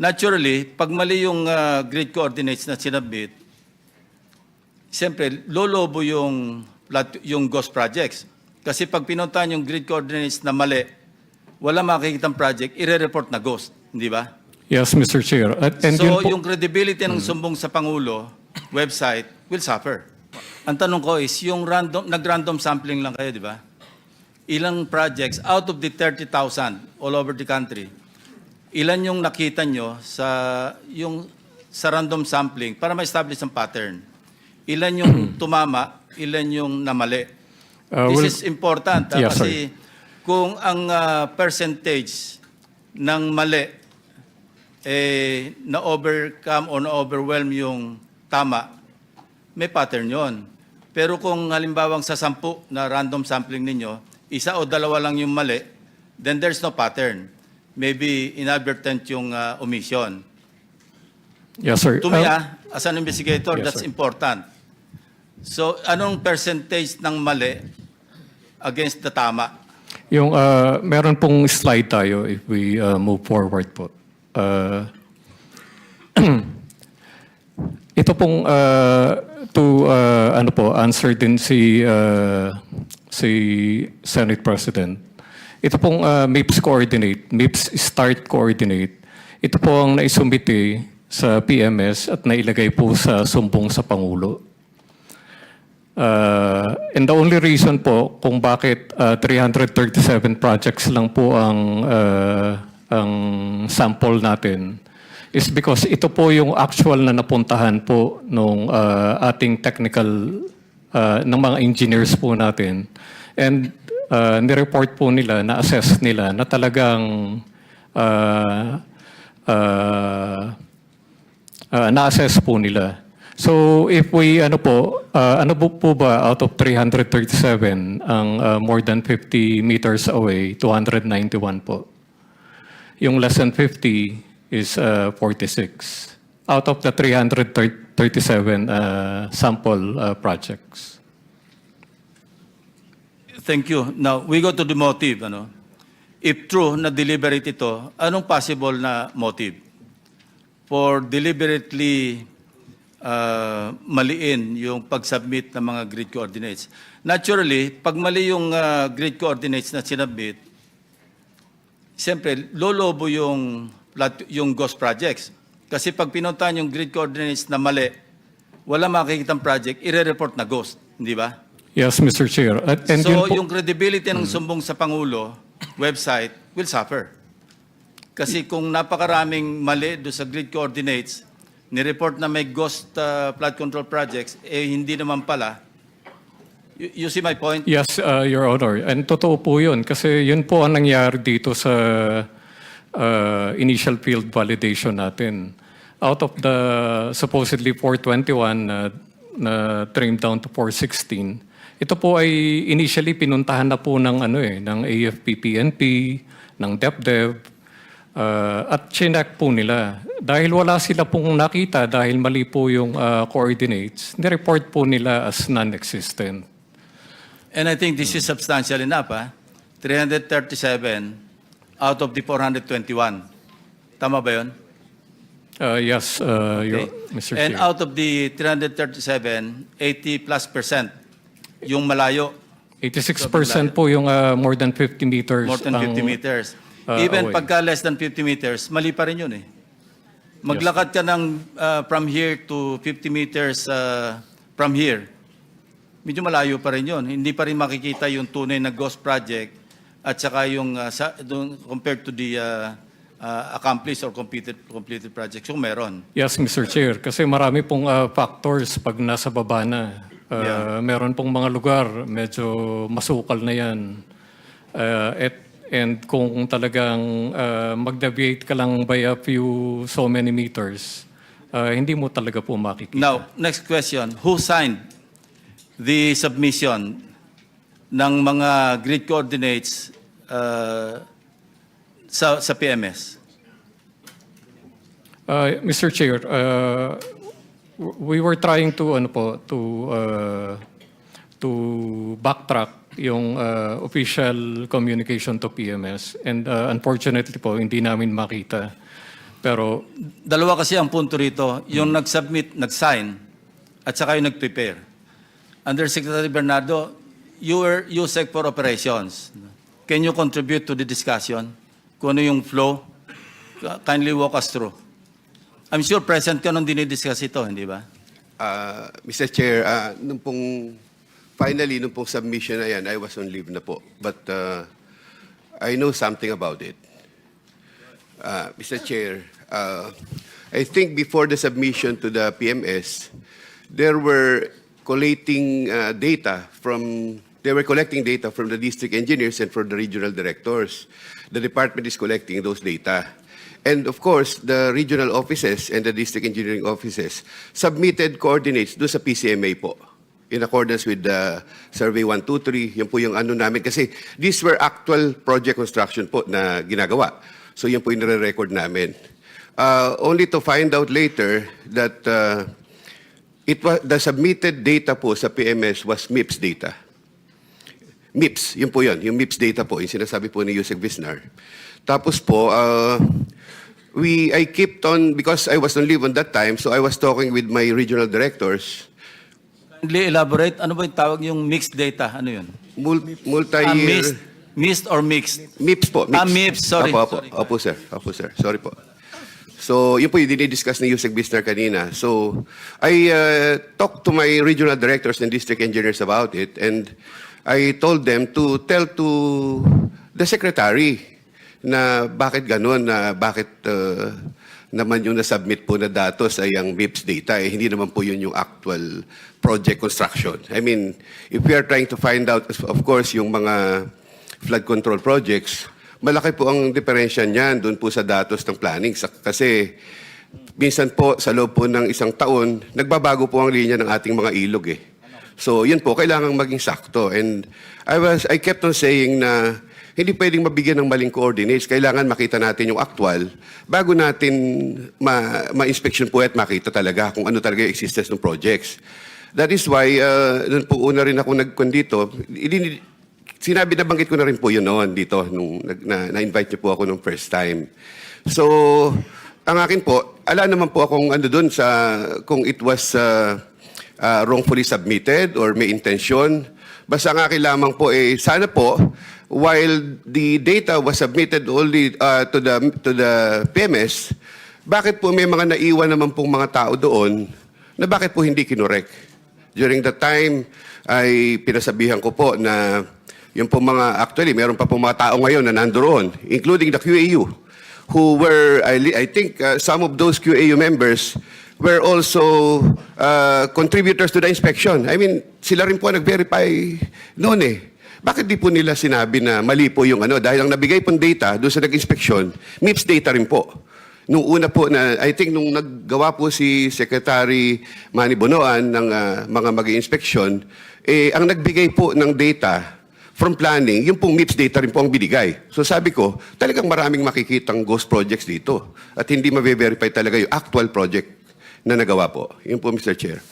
Naturally, pag mali yung grid coordinates na sinabit, siyempre, lolobo yung ghost projects. Kasi pag pinuntahan yung grid coordinates na mali, wala makikitang project, ire-report na ghost. Hindi ba? Yes, Mr. Chair. And So, yun po- yung credibility ng sumbong sa Pangulo website will suffer. Ang tanong ko is, yung nag-random sampling lang kayo, di ba? Ilang projects out of the 30,000 all over the country, ilan yung nakita nyo sa random sampling para ma-establish ang pattern? Ilan yung tumama, ilan yung namali? This is important Yes, kasi kung ang percentage ng mali na-overcome o na-overwhelm yung tama, may pattern yon. Pero kung halimbawang sa 10 na random sampling ninyo, isa o dalawa lang yung mali, then there's no pattern. Maybe inadvertent yung omission. Yes, sir. To me, as an investigator, Yes, that's sir. important. So, anong percentage ng mali against the tama? Yung meron pong slide tayo if we move forward po. Ito pong answer din si Senate President. Ito pong MIPS coordinate, MIPS start coordinate. Ito po ang naisumite sa PMS at nailagay po sa sumbong sa Pangulo. And the only reason po kung bakit 337 projects lang po ang sample natin is because ito po yung actual na napuntahan po nung ating technical ng mga engineers po natin. And nireport po nila, na-assess nila na talagang na-assess po nila. So if we, ano po ba out of 337 ang more than 50 meters away, 291 po. Yung less than 50 is 46 out of the 337 sample projects. Thank you. Now, we go to the motive. If true na deliberate ito, anong possible na motive for deliberately maliin yung pag-submit ng mga grid coordinates? Naturally, pag mali yung grid coordinates na sinabit, siyempre, lolobo yung ghost projects. Kasi pag pinuntahan yung grid coordinates na mali, wala makikitang project, ire-report na ghost. Hindi ba? Yes, Mr. Chair. And So, yun po- yung credibility ng sumbong sa Pangulo website will suffer. Kasi kung napakaraming mali do sa grid coordinates, ni-report na may ghost flood control projects, hindi naman pala. You see my point? Yes, Your Honor. And totoo po yun. Kasi yun po ang nangyari dito sa initial field validation natin. Out of the supposedly 421 na trimmed down to 416, ito po ay initially pinuntahan na po ng, ng AFP-PNP, ng DepDev, at chinek po nila. Dahil wala sila pong nakita, dahil mali po yung coordinates, nireport po nila as non-existent. And I think this is substantial enough. 337 out of the 421. Tama ba yun? Yes, Mr. And Chair. out of the 337, 80+% yung malayo, 86% po yung more than 50 meters. more than 50 meters. away. Even pagka less than 50 meters, mali pa rin yun eh. Maglakad ka ng from here to 50 meters from here, medyo malayo pa rin yun. Hindi pa rin makikita yung tunay na ghost project at saka yung compared to the accomplished or completed projects, yung meron. Yes, Mr. Chair. Kasi marami pong factors pag nasa baba na. Meron pong mga lugar, medyo masukal na yan. And kung talagang mag-deviate ka lang by a few so many meters, hindi mo talaga po makikita. Now, next question. Who signed the submission ng mga grid coordinates sa PMS? Mr. Chair, we were trying to to backtrack yung official communication to PMS, and unfortunately po hindi namin makita. Pero Dalawa kasi ang punto rito, yung nag-submit, nag-sign, at saka yung nag-prepare. Under Secretary Bernardo, you were USEC for operations. Can you contribute to the discussion? Kung ano yung flow? Kindly walk us through. I'm sure present ka nung dinidiscuss ito, hindi ba? Mr. Chair, nung pong submission na yan, I was on leave na po. But I know something about it. Mr. Chair, I think before the submission to the PMS, they were collecting data from the district engineers and from the regional directors. The department is collecting those data. And of course, the regional offices and the district engineering offices submitted coordinates do sa PCMA po, in accordance with the Survey 123. Yan po yung ano namin. Kasi these were actual project construction po na ginagawa. So yan po yung nare-record namin. Only to find out later that the submitted data po sa PMS was MIPS data. MIPS, yun po yun. Yung MIPS data po, yung sinasabi po ni Yusek Visnar. Tapos po, I kept on, because I was on leave on that time, so I was talking with my regional directors. Kindly elaborate, ano ba yung tawag yung mixed data? Ano yun? Multi-year... Mixed or mixed? MIPS po. MIPS. MIPS, sorry. Opo, sir. Sorry po. So, yun po yung dinidiscuss ni Yusek Bisnar kanina. So, I talked to my regional directors and district engineers about it, and I told them to tell to the secretary na bakit ganun, na bakit naman yung nasubmit po na datos ay ang MIPS data, eh, hindi naman po yun yung actual project construction. I mean, if we are trying to find out, of course, yung mga flood control projects, malaki po ang diferensya niyan doon po sa datos ng planning. Kasi minsan po sa loob po ng isang taon, nagbabago po ang linya ng ating mga ilog eh. So yun po, kailangang maging sakto. And I kept on saying na hindi pwedeng mabigyan ng maling coordinates. Kailangan makita natin yung actual bago natin ma-inspection po at makita talaga kung ano talaga yung existence ng projects. That is why, doon po una rin ako nagkondito, sinabi na banggit ko na rin po yun noon dito nung na-invite niyo po ako nung first time. So, ang akin po, ala naman po akong ano doon sa kung it was wrongfully submitted or may intention. Basta ang akin lamang po sana po while the data was submitted only to the PMS, bakit po may mga naiwan naman pong mga tao doon na bakit po hindi kinorek? During the time ay pinasabihan ko po na yung po actually, meron pa po mga tao ngayon na nandoon, including the QAU, who were, I think some of those QAU members were also contributors to the inspection. I mean, sila rin po nag-verify noon eh. Bakit di po nila sinabi na mali po yung ano? Dahil ang nabigay pong data doon sa nag-inspection, MIPS data rin po. Nung una po na, I think nung naggawa po si Secretary Manny Bonoan ng mga mag-inspection, ang nagbigay po ng data from planning, yung pong MIPS data rin po ang binigay. So sabi ko, talagang maraming makikitang ghost projects dito at hindi ma-verify talaga yung actual project na nagawa po. Yun po, Mr. Chair.